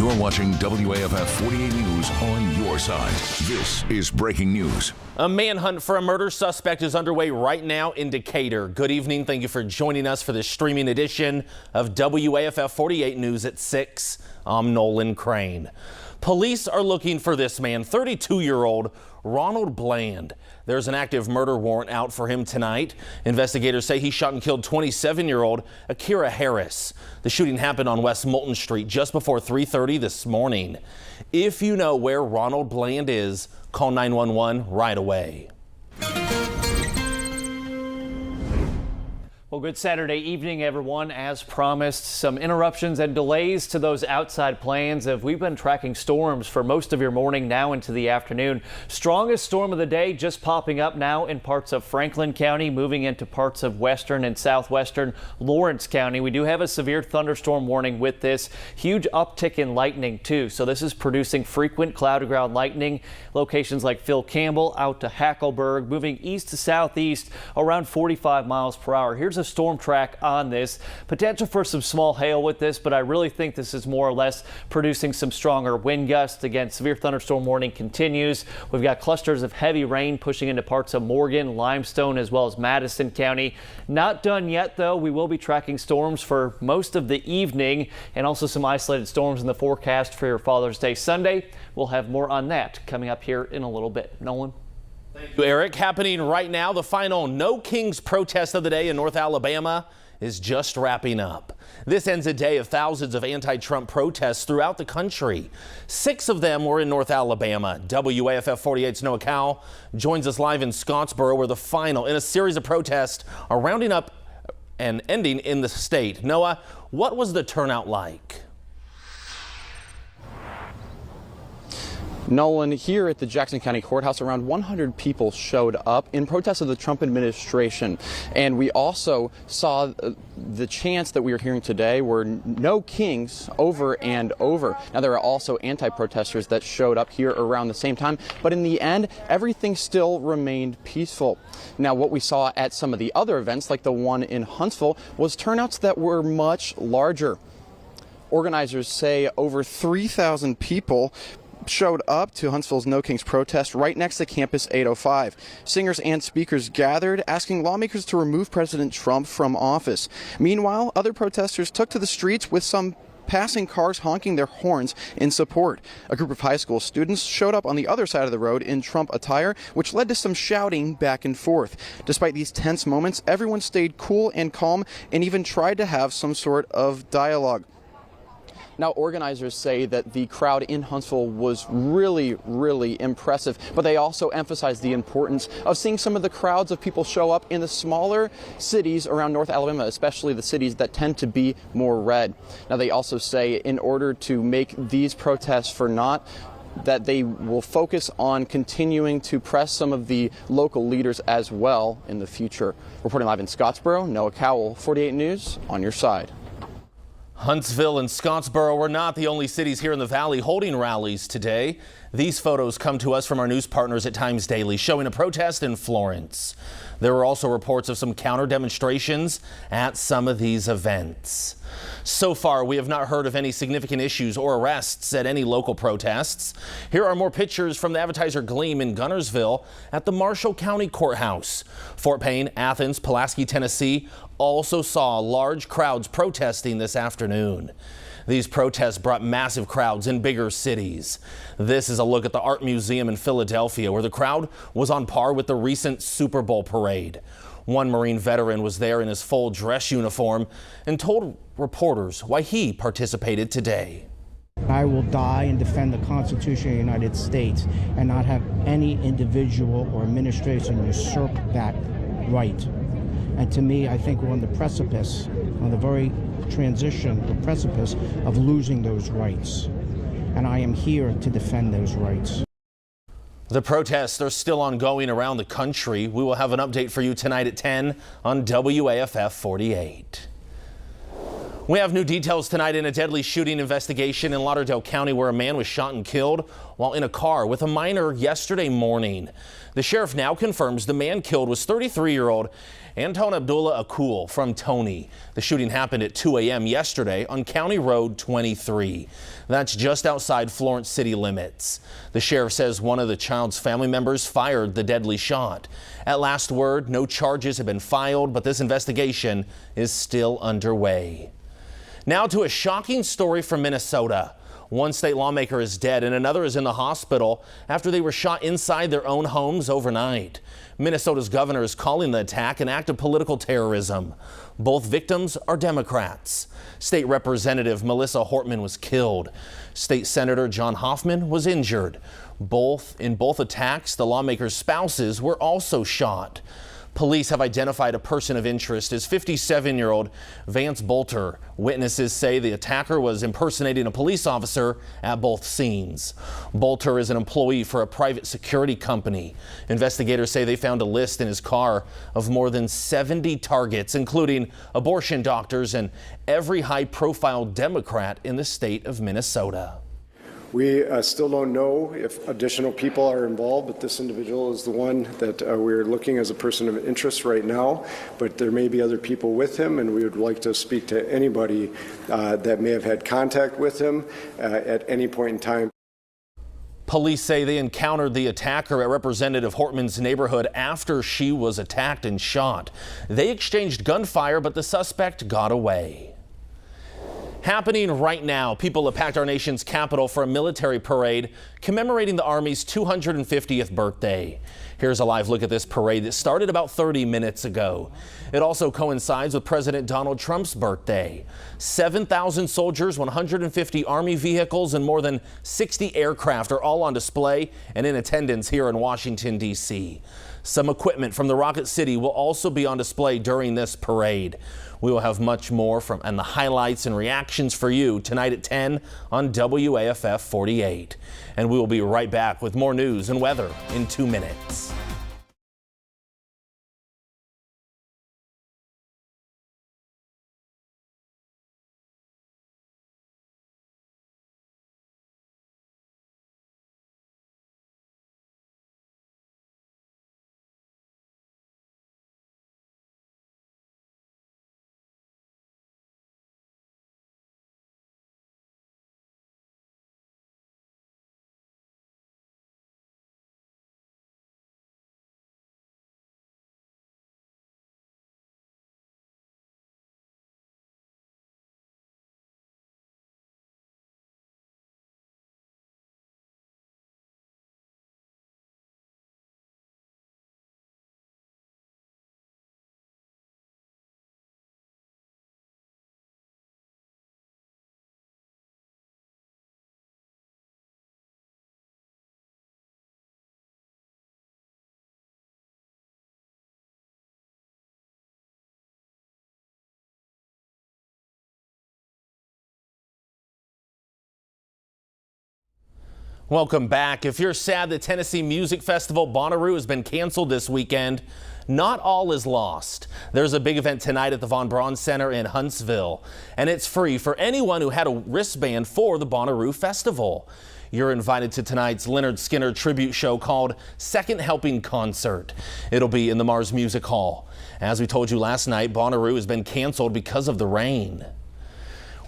You're watching WAFF 48 News on your side. This is breaking news. A manhunt for a murder suspect is underway right now in Decatur. Good evening. Thank you for joining us for this streaming edition of WAFF 48 News at 6. I'm Nolan Crane. Police are looking for this man, 32-year-old Ronald Bland. There's an active murder warrant out for him tonight. Investigators say he shot and killed 27-year-old Akira Harris. The shooting happened on West Moulton Street just before 3:30 this morning. If you know where Ronald Bland is, call 911 right away. Well, good Saturday evening, everyone. As promised, some interruptions and delays to those outside plans. We've been tracking storms for most of your morning now into the afternoon. Strongest storm of the day just popping up now in parts of Franklin County, moving into parts of western and southwestern Lawrence County. We do have a severe thunderstorm warning with this. Huge uptick in lightning, too. So this is producing frequent cloud-to-ground lightning. Locations like Phil Campbell out to Hackleburg, moving east to southeast around 45 miles per hour. Here's a storm track on this. Potential for some small hail with this, but I really think this is more or less producing some stronger wind gusts. Again, severe thunderstorm warning continues. We've got clusters of heavy rain pushing into parts of Morgan, Limestone, as well as Madison County. Not done yet, though. We will be tracking storms for most of the evening and also some isolated storms in the forecast for your Father's Day Sunday. We'll have more on that coming up here in a little bit. Nolan? Thank you, Eric. Happening right now, the final No Kings protest of the day in North Alabama is just wrapping up. This ends a day of thousands of anti-Trump protests throughout the country. 6 of them were in North Alabama. WAFF 48's Noah Cowell joins us live in Scottsboro, where the final in a series of protests are rounding up and ending in the state. Noah, what was the turnout like? Nolan, here at the Jackson County Courthouse, around 100 people showed up in protest of the Trump administration. And we also saw the chants that we are hearing today were no kings over and over. Now, there are also anti-protesters that showed up here around the same time, but in the end, everything still remained peaceful. Now, what we saw at some of the other events, like the one in Huntsville, was turnouts that were much larger. Organizers say over 3,000 people showed up to Huntsville's No Kings protest right next to Campus 805. Singers and speakers gathered, asking lawmakers to remove President Trump from office. Meanwhile, other protesters took to the streets with some passing cars honking their horns in support. A group of high school students showed up on the other side of the road in Trump attire, which led to some shouting back and forth. Despite these tense moments, everyone stayed cool and calm and even tried to have some sort of dialogue. Now, organizers say that the crowd in Huntsville was really impressive, but they also emphasize the importance of seeing some of the crowds of people show up in the smaller cities around North Alabama, especially the cities that tend to be more red. Now, they also say in order to make these protests for naught, that they will focus on continuing to press some of the local leaders as well in the future. Reporting live in Scottsboro, Noah Cowell, 48 News, on your side. Huntsville and Scottsboro were not the only cities here in the valley holding rallies today. These photos come to us from our news partners at Times Daily, showing a protest in Florence. There were also reports of some counter demonstrations at some of these events. So far, we have not heard of any significant issues or arrests at any local protests. Here are more pictures from the Advertiser Gleam in Gunnersville at the Marshall County Courthouse. Fort Payne, Athens, Pulaski, Tennessee also saw large crowds protesting this afternoon. These protests brought massive crowds in bigger cities. This is a look at the Art Museum in Philadelphia, where the crowd was on par with the recent Super Bowl parade. One Marine veteran was there in his full dress uniform and told reporters why he participated today. I will die and defend the Constitution of the United States and not have any individual or administration usurp that right. And to me, I think we're on the precipice, on the very transition, the precipice of losing those rights. And I am here to defend those rights. The protests are still ongoing around the country. We will have an update for you tonight at 10 on WAFF 48. We have new details tonight in a deadly shooting investigation in Lauderdale County where a man was shot and killed while in a car with a minor yesterday morning. The sheriff now confirms the man killed was 33-year-old Anton Abdullah Akul from Tony. The shooting happened at 2 a.m. yesterday on County Road 23. That's just outside Florence city limits. The sheriff says one of the child's family members fired the deadly shot. At last word, no charges have been filed, but this investigation is still underway. Now to a shocking story from Minnesota. One state lawmaker is dead and another is in the hospital after they were shot inside their own homes overnight. Minnesota's governor is calling the attack an act of political terrorism. Both victims are Democrats. State Representative Melissa Hortman was killed. State Senator John Hoffman was injured. In both attacks, the lawmakers' spouses were also shot. Police have identified a person of interest as 57-year-old Vance Bolter. Witnesses say the attacker was impersonating a police officer at both scenes. Bolter is an employee for a private security company. Investigators say they found a list in his car of more than 70 targets, including abortion doctors and every high-profile Democrat in the state of Minnesota. We still don't know if additional people are involved, but this individual is the one that we're looking as a person of interest right now. But there may be other people with him, and we would like to speak to anybody that may have had contact with him at any point in time. Police say they encountered the attacker at Representative Hortman's neighborhood after she was attacked and shot. They exchanged gunfire, but the suspect got away. Happening right now, people have packed our nation's capital for a military parade commemorating the Army's 250th birthday. Here's a live look at this parade that started about 30 minutes ago. It also coincides with President Donald Trump's birthday. 7,000 soldiers, 150 Army vehicles, and more than 60 aircraft are all on display and in attendance here in Washington, D.C. Some equipment from the Rocket City will also be on display during this parade. We will have much more and the highlights and reactions for you tonight at 10 on WAFF 48. And we will be right back with more news and weather in 2 minutes. Welcome back. If you're sad the Tennessee Music Festival Bonnaroo has been canceled this weekend, not all is lost. There's a big event tonight at the Von Braun Center in Huntsville, and it's free for anyone who had a wristband for the Bonnaroo Festival. You're invited to tonight's Leonard Skinner tribute show called Second Helping Concert. It'll be in the Mars Music Hall. As we told you last night, Bonnaroo has been canceled because of the rain.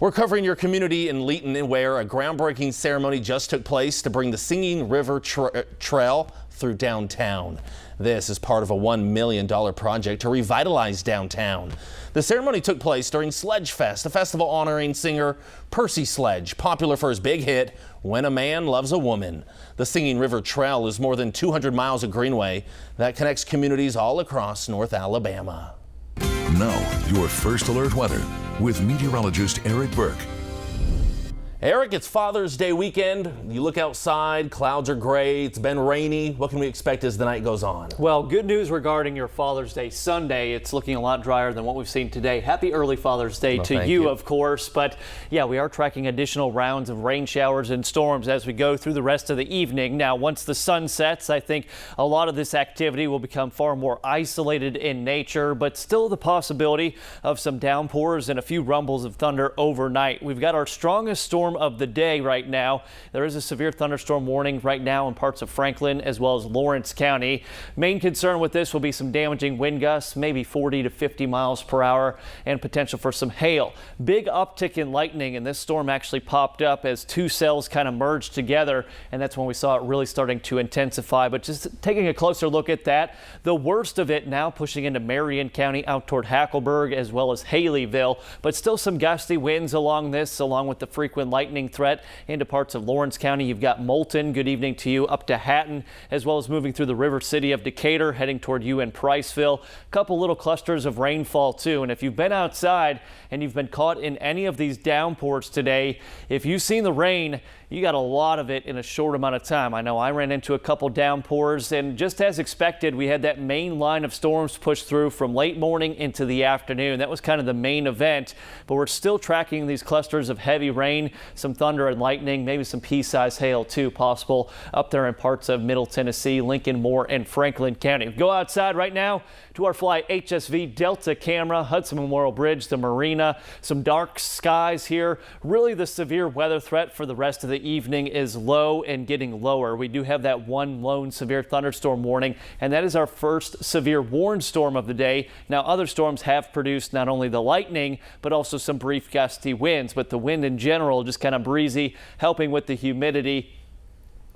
We're covering your community in Leeton, where a groundbreaking ceremony just took place to bring the Singing River Trail through downtown. This is part of a $1 million project to revitalize downtown. The ceremony took place during Sledge Fest, a festival honoring singer Percy Sledge, popular for his big hit, When a Man Loves a Woman. The Singing River Trail is more than 200 miles of greenway that connects communities all across North Alabama. Now, your first alert weather with meteorologist Eric Burke. Eric, it's Father's Day weekend. You look outside, clouds are gray, it's been rainy. What can we expect as the night goes on? Well, good news regarding your Father's Day Sunday. It's looking a lot drier than what we've seen today. Happy early Father's Day to you, of course. But yeah, we are tracking additional rounds of rain showers and storms as we go through the rest of the evening. Now, once the sun sets, I think a lot of this activity will become far more isolated in nature, but still the possibility of some downpours and a few rumbles of thunder overnight. We've got our strongest storm of the day right now. There is a severe thunderstorm warning right now in parts of Franklin as well as Lawrence County. Main concern with this will be some damaging wind gusts, maybe 40 to 50 miles per hour, and potential for some hail. Big uptick in lightning, and this storm actually popped up as two cells kind of merged together, and that's when we saw it really starting to intensify. But just taking a closer look at that, the worst of it now pushing into Marion County out toward Hackleburg as well as Haleyville, but still some gusty winds along this, along with the frequent lightning threat into parts of Lawrence County. You've got Moulton, good evening to you, up to Hatton, as well as moving through the river city of Decatur, heading toward you in Priceville. A couple little clusters of rainfall too. And if you've been outside and you've been caught in any of these downpours today, if you've seen the rain, you got a lot of it in a short amount of time. I know I ran into a couple downpours, and just as expected, we had that main line of storms push through from late morning into the afternoon. That was kind of the main event, but we're still tracking these clusters of heavy rain, some thunder and lightning, maybe some pea-sized hail too possible up there in parts of Middle Tennessee, Lincoln, Moore, and Franklin County. Go outside right now to our Fly HSV Delta camera, Hudson Memorial Bridge, the marina, some dark skies here. Really the severe weather threat for the rest of the evening is low and getting lower. We do have that one lone severe thunderstorm warning, and that is our first severe warned storm of the day. Now, other storms have produced not only the lightning, but also some brief gusty winds, but the wind in general just kind of breezy, helping with the humidity.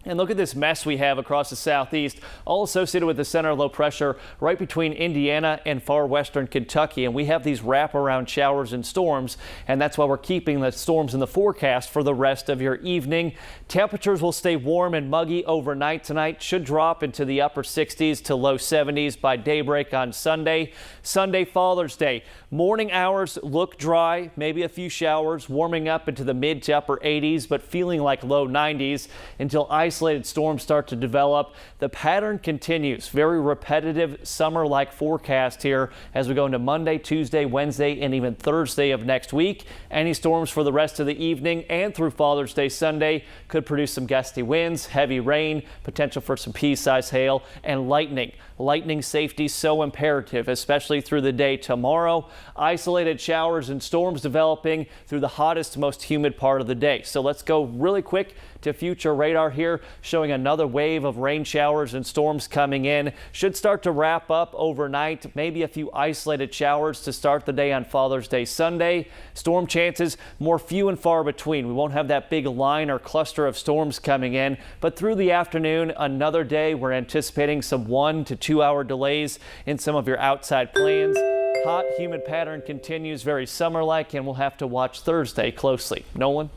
And look at this mess we have across the southeast, all associated with the center of low pressure right between Indiana and far western Kentucky. And we have these wraparound showers and storms, and that's why we're keeping the storms in the forecast for the rest of your evening. Temperatures will stay warm and muggy overnight tonight, should drop into the upper 60s to low 70s by daybreak on Sunday. Sunday, Father's Day. Morning hours look dry, maybe a few showers, warming up into the mid to upper 80s, but feeling like low 90s until isolated storms start to develop. The pattern continues. Very repetitive summer-like forecast here as we go into Monday, Tuesday, Wednesday, and even Thursday of next week. Any storms for the rest of the evening and through Father's Day Sunday could produce some gusty winds, heavy rain, potential for some pea-sized hail, and lightning. Lightning safety so imperative, especially through the day tomorrow. Isolated showers and storms developing through the hottest, most humid part of the day. So let's go really quick to future radar here, showing another wave of rain showers and storms coming in. Should start to wrap up overnight, maybe a few isolated showers to start the day on Father's Day Sunday. Storm chances more few and far between. We won't have that big line or cluster of storms coming in, but through the afternoon, another day, we're anticipating some 1 to 2 hour delays in some of your outside plans. Hot, humid pattern continues, very summer-like, and we'll have to watch Thursday closely. Nolan?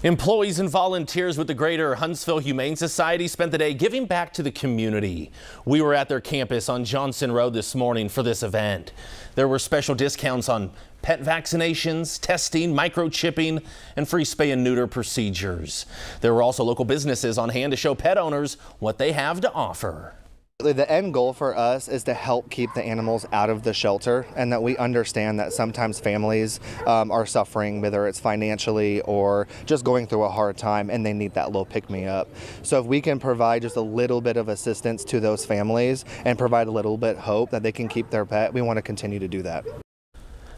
Employees and volunteers with the Greater Huntsville Humane Society spent the day giving back to the community. We were at their campus on Johnson Road this morning for this event. There were special discounts on pet vaccinations, testing, microchipping, and free spay and neuter procedures. There were also local businesses on hand to show pet owners what they have to offer. The end goal for us is to help keep the animals out of the shelter, and that we understand that sometimes families are suffering, whether it's financially or just going through a hard time, and they need that little pick-me-up. So if we can provide just a little bit of assistance to those families and provide a little bit hope that they can keep their pet, we want to continue to do that.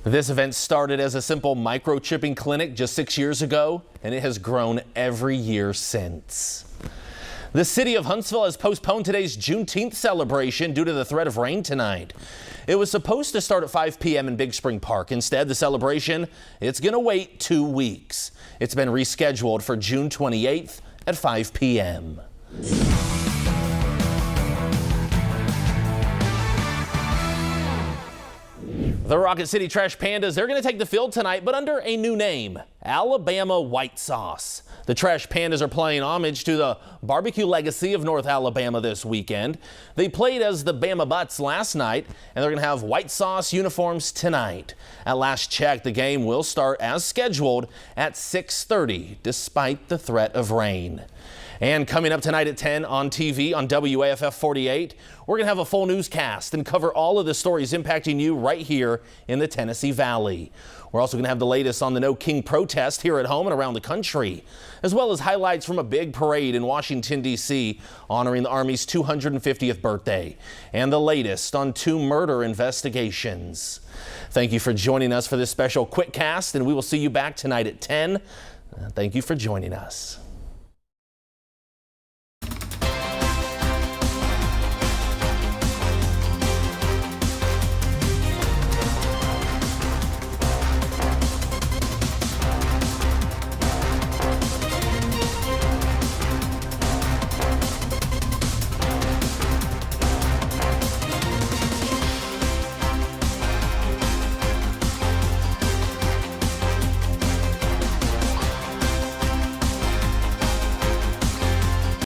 This event started as a simple microchipping clinic just 6 years ago, and it has grown every year since. The city of Huntsville has postponed today's Juneteenth celebration due to the threat of rain tonight. It was supposed to start at 5 p.m. in Big Spring Park. Instead, the celebration, it's going to wait 2 weeks. It's been rescheduled for June 28th at 5 p.m. The Rocket City Trash Pandas, they're going to take the field tonight, but under a new name, Alabama White Sauce. The Trash Pandas are playing homage to the barbecue legacy of North Alabama this weekend. They played as the Bama Butts last night, and they're going to have white sauce uniforms tonight. At last check, the game will start as scheduled at 6:30, despite the threat of rain. And coming up tonight at 10 on TV on WAFF 48, we're going to have a full newscast and cover all of the stories impacting you right here in the Tennessee Valley. We're also going to have the latest on the No King protest here at home and around the country, as well as highlights from a big parade in Washington, D.C. honoring the Army's 250th birthday, and the latest on 2 murder investigations. Thank you for joining us for this special quick cast, and we will see you back tonight at 10. Thank you for joining us.